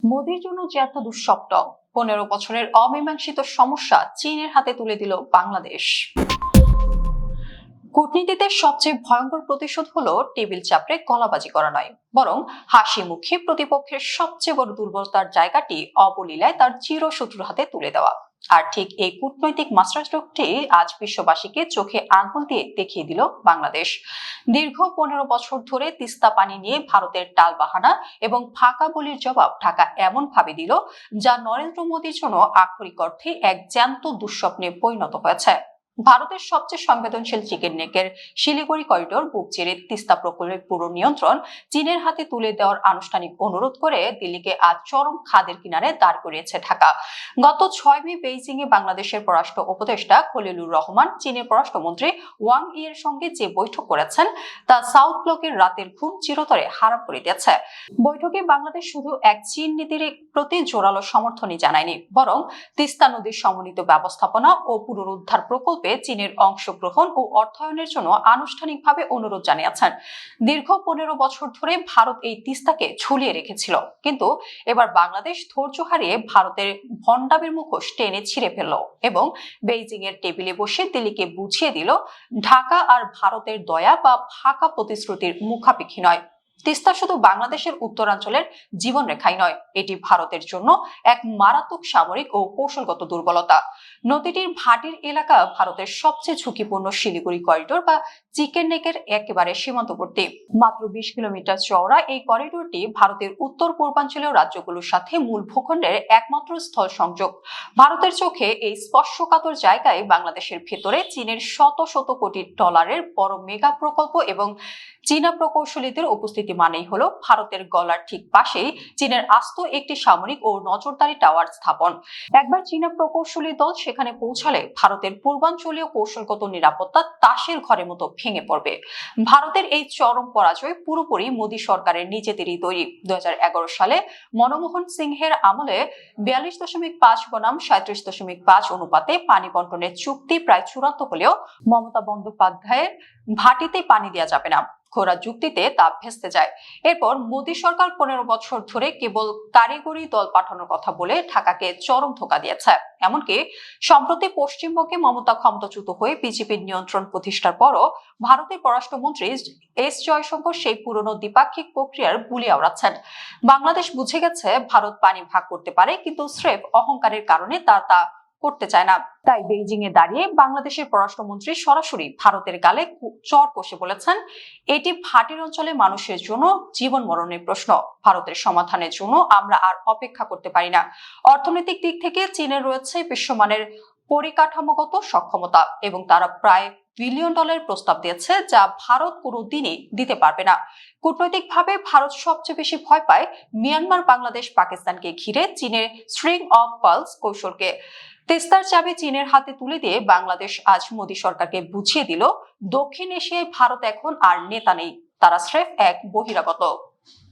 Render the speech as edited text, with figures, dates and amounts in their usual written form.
মোদির জন্য যে একটা দুঃস্বপ্ন, 15 বছরের অমীমাংসিত সমস্যা চীনের হাতে তুলে দিল বাংলাদেশ। কূটনীতিতে সবচেয়ে ভয়ঙ্কর প্রতিশোধ হলো টেবিল চাপড়ে গলাবাজি করা নয়, বরং হাসি মুখে প্রতিপক্ষের সবচেয়ে বড় দুর্বলতার জায়গাটি অবলীলায় তার চিরশত্রুর হাতে তুলে দেওয়া। আর ঠিক এই কূটনৈতিক মাস্টারস্ট্রোকটি আজ বিশ্ববাসীকে চোখে আঙুল দিয়ে দেখিয়ে দিল বাংলাদেশ। দীর্ঘ 15 বছর ধরে তিস্তা পানি নিয়ে ভারতের টালবাহানা এবং ফাঁকা বলির জবাব ঢাকা এমন ভাবে দিল, যা নরেন্দ্র মোদীর জন্য আক্ষরিক অর্থে এক জ্যান্ত দুঃস্বপ্নে পরিণত হয়েছে। ভারতের সবচেয়ে সংবেদনশীল চিকেন নেকের শিলিগুড়ি করিডোর বুক চিরে তিস্তা প্রকল্পের পুরো নিয়ন্ত্রণ চীনের হাতে তুলে দেওয়ার আনুষ্ঠানিক অনুরোধ করে দিল্লিকে আজ চরম খাদের কিনারে দাঁড় করিয়েছে ঢাকা। গত 6 মে বেইজিং এ বাংলাদেশের পররাষ্ট্র উপদেষ্টা খলিলুর রহমান চীনের পররাষ্ট্রমন্ত্রী ওয়াং ই এর সঙ্গে যে বৈঠক করেছেন তা সাউথ ব্লকের রাতের ঘুম চিরতরে হারাম করে দিয়েছে। বৈঠকে বাংলাদেশ শুধু এক চীন নীতির প্রতি জোরালো সমর্থনই জানায়নি, বরং তিস্তা নদীর সমন্বিত ব্যবস্থাপনা ও পুনরুদ্ধার প্রকল্পে চীনের অংশগ্রহণ ও অর্থায়নের জন্য আনুষ্ঠানিকভাবে অনুরোধ জানিয়েছেন। দীর্ঘ 15 বছর ধরে ভারত এই তিস্তাকে ঝুলিয়ে রেখেছিল, কিন্তু এবার বাংলাদেশ ধৈর্য হারিয়ে ভারতের ভণ্ডামির মুখোশ টেনে ছিঁড়ে ফেলল এবং বেইজিং এর টেবিলে বসে দিল্লিকে বুঝিয়ে দিল ঢাকা আর ভারতের দয়া বা ফাঁকা প্রতিশ্রুতির মুখাপেক্ষী নয়। তিস্তা শুধু বাংলাদেশের উত্তরাঞ্চলের জীবনরেখাই নয়, এটি ভারতের জন্য এক মারাত্মক সামরিক ও কৌশলগত দুর্বলতা। নদীটির ভাটির এলাকা ভারতের সবচেয়ে ঝুঁকিপূর্ণ শিলিগুড়ি করিডোর বা চিকেন নেকের একেবারে সীমান্তবর্তী। মাত্র 20 কিলোমিটার চওড়া এই করিডোরটি ভারতের উত্তর পূর্বাঞ্চলীয় রাজ্যগুলোর সাথে মূল ভূখণ্ডের একমাত্র স্থল সংযোগ। ভারতের চোখে এই স্পর্শকাতর জায়গায় বাংলাদেশের ভেতরে চীনের শত শত কোটি ডলারের বড় মেগা প্রকল্প এবং চীনা প্রকৌশলীদের উপস্থিতি মানেই হলো ভারতের গলার ঠিক পাশেই চীনের আস্ত একটি সামরিক ও নজরদারি টাওয়ার স্থাপন। একবার চীনা প্রকৌশলী দল সেখানে পৌঁছালে ভারতের পূর্বাঞ্চলীয় কৌশলগত নিরাপত্তা তাসের ঘরের মতো ভেঙে পড়বে। ভারতের এই চরম পরাজয় পুরোপুরি মোদী সরকারের নিজেদেরই তৈরি। 2011 সালে মনমোহন সিংহের আমলে 42.5 বনাম 37.5 অনুপাতে পানি বন্টনের চুক্তি প্রায় চূড়ান্ত হলেও মমতা বন্দ্যোপাধ্যায়ের ভাটিতে পানি দেওয়া যাবে না ঘোড়া যুক্তিতে তা ভেস্তে যায়। এরপর মোদী সরকার 15 বছর ধরে কেবল কারিগরি দল পাঠানোর কথা বলে ঢাকাকে চরম ধোঁকা দিয়েছে। এমনকি সম্প্রতি পশ্চিমবঙ্গে মমতা ক্ষমতাচ্যুত হয়ে বিজেপির নিয়ন্ত্রণ প্রতিষ্ঠার পরও ভারতের পররাষ্ট্রমন্ত্রী এস জয়শঙ্কর সেই পুরনো দ্বিপাক্ষিক প্রক্রিয়ার বুলি আওড়াচ্ছেন। বাংলাদেশ বুঝে গেছে ভারত পানি ভাগ করতে পারে, কিন্তু স্রেফ অহংকারের কারণে তা করতে চায় না। তাই বেইজিং এ দাঁড়িয়ে বাংলাদেশের পররাষ্ট্রমন্ত্রী সরাসরি ভারতের গালে চড় কষে বলেছেন, এটি ভাটির অঞ্চলে মানুষের জন্য জীবন মরণের প্রশ্ন। ভারতের সমাধানের জন্য আমরা আর অপেক্ষা করতে পারি না। অর্থনৈতিক দিক থেকে চীনের রয়েছে বিশ্বমানের পরিকাঠামোগত সক্ষমতা এবং তারা প্রায় বিলিয়ন ডলারের প্রস্তাব দিয়েছে, যা ভারত কোনোদিনই দিতে পারবে না। কূটনৈতিকভাবে ভারত সবচেয়ে বেশি ভয় পায় মিয়ানমার, বাংলাদেশ, পাকিস্তানকে ঘিরে চীনের স্ট্রিং অফ পার্লস কৌশলকে। তিস্তার চাবি চীনের হাতে তুলে দিয়ে বাংলাদেশ আজ মোদী সরকারকে বুঝিয়ে দিল দক্ষিণ এশিয়ায় ভারত এখন আর নেতা নেই, তারা স্রেফ এক বহিরাগত।